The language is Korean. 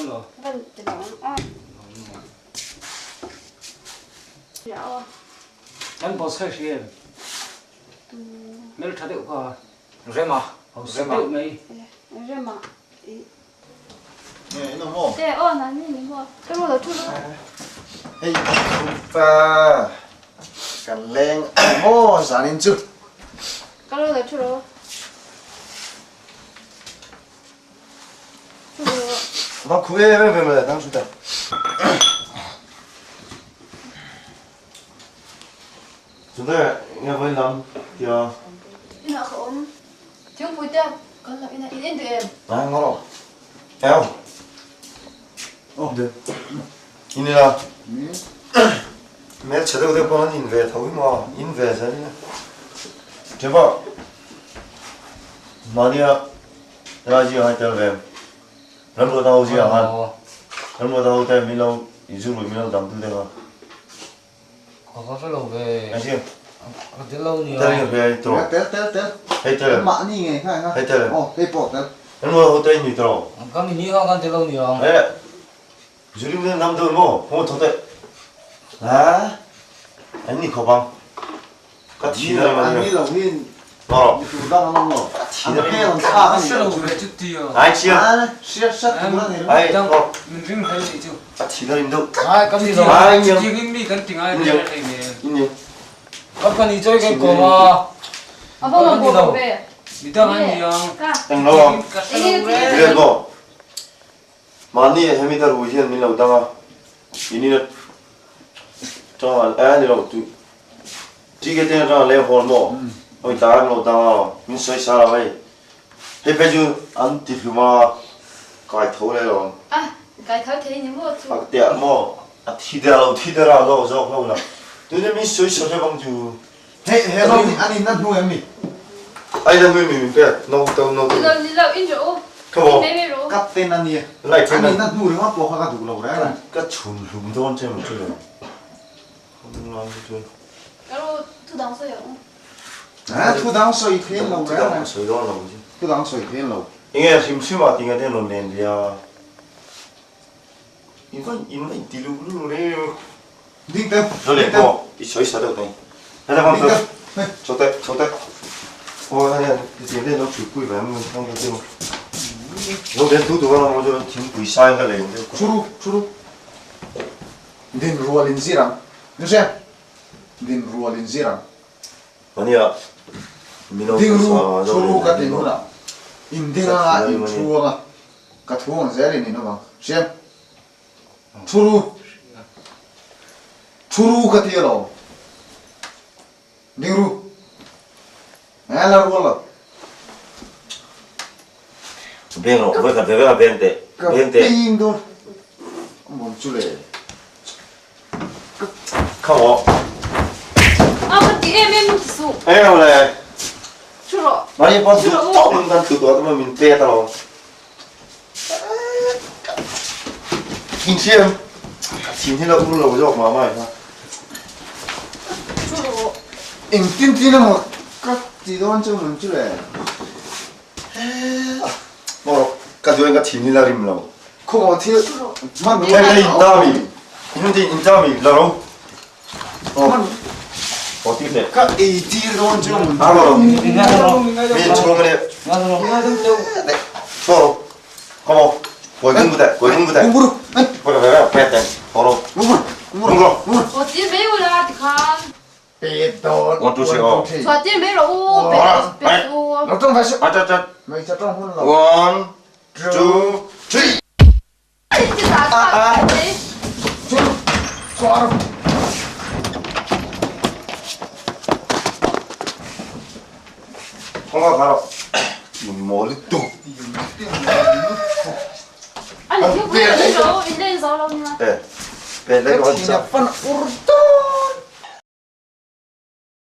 rồi. Vâng, từ đó on. Dạ. Anh bỏ xe xe. Mấy thứ điệu qua. Rồi mà. Rồi mà. Rồi mà. 네, 이놈 뭐? 네, 나는 이거. 그리고 너 헤이, 오빠. 간랭, 뭐, 산인주. 그리고 너 주로. 나 구해, 왜, 당수다. 근데, 이거 왜 남, 야. 이나 건. 지금 볼 때, 걸로 이나 이인데. 아, 너로. 에오. 네. 이니라. 매 제대로 될 뻔한 인베, 더위 뭐, 인베, 자리네. 제발. 만이야. 야지, 할 때, 왜. 람보 나오지, 안. 람보 나올 때, 민호, 이주로 민호 남들대가. Có cái lầu về. 알지? Cái lâu nhiều. 때리는 배 있더라. 때. 해텔. 많이 해, 가. 해텔. 해보, 때. 람보 호텔 있더라. Có mình đi hoa cái lâu nhiều. 에. 주림된 남들 뭐, 보고 더대. 아? 아니, 거방. 같이 아니, 말이야. 우린 어. 부담하는 거. 지들. 해는 다 Cái 하는 lâu 거. về chút tiêu. 아이, 지금. 아, 시작 그만해. 아이, Đang 어. mình riêng thấy gì chứ? 지들인도. Ai cái gì rồi? Ai Chỉ nhiều. riêng mi cái tiếng ai Nhiều. để thấy nè. 인형. Các con đi chơi cái cổ mà. 아빠만 보고 왜? Đi đâu ăn nhiều. 가. 땡 넣어. 이게 그래, 뭐. 많이 해미다로 오시는 민라 오다가, 이니는, 저, 애니라고, 찌개 때는 저, 레 홀모, 어이, 다른 오다가, 민서이 사람이, 해배주, 안 띠르마, 가이 토레로, 아, cái tháo thế nhưng mà chú. 때, 뭐, 티데라로, 저, 그러구나. 너네 민서이 서재방주, 해로 아니 난 누구니? 아이다, 미, 빼, 노. 이거 인조. 그거, 매매로. 깝tên 아니. 라이, 아니 난 누구를 갖고 화가 누구라고 그래? 그니까, 룸도원 째면 그래. 그리고 두 당서요. 아, 투당서 이 페인라고 그래. 서이도하나 보지. 투당서 이 페인라고. 이게 지금 수마 띵가 되는 랜드야. 이건 딜루루래. 딩때. 저래 뭐 저희 사도 돼. 하나 방도. 저때. 아니야. 이제 너 죽고 왜 하는 거 되고. 너내 두두 하나 먼저 지금 부이사인가 내는데. 주루. 딘 루알린지랑. 요새. 딘 루알린지랑. 아니야. 민호 딩루 주루 같은 거라. 인딩아 인투어가 같은 자리니 너가. 셰. 주루 같이요. 딩루. 알아 몰라. 뱅어 왜가 내가 뱅데. 빙도 멈추래. 가워. 아, 근데 애매모 있어. 에어래. 주로. 많이 봐도 조금만 그거 하면 민 빼더라. 김치엠. 김치나 불러보죠, 마마야. 주로. 인틴티는 뭐 깍지도 완전 멈추래. 뭐, 가져온가 김치나림라고. 그거 어떻게 만 내가 인다미. 근데 인다미 라로. 어떻게 돼? 까 이티도 완전 알아. Mình nghe rồi. 민 초롱에 Nghe rồi. 네. 서로. 고모. 고등부대. 공부로. 그래, 빼대. 서로. 공부로. 어디 매우라 간. 빼도. 원투시오. 저 어디 매우 빼도. 어떤 다시. 아짜짜. 뭐 진짜 좀 혼나. 1, 2, 3. 진짜 다 돼. 좋아. 통화 가라. 머리 뚝. 아니, 이거 왜 이러? 인내는 사람이야. 네. 빼내고 그냥 하자. 뻔 우르다.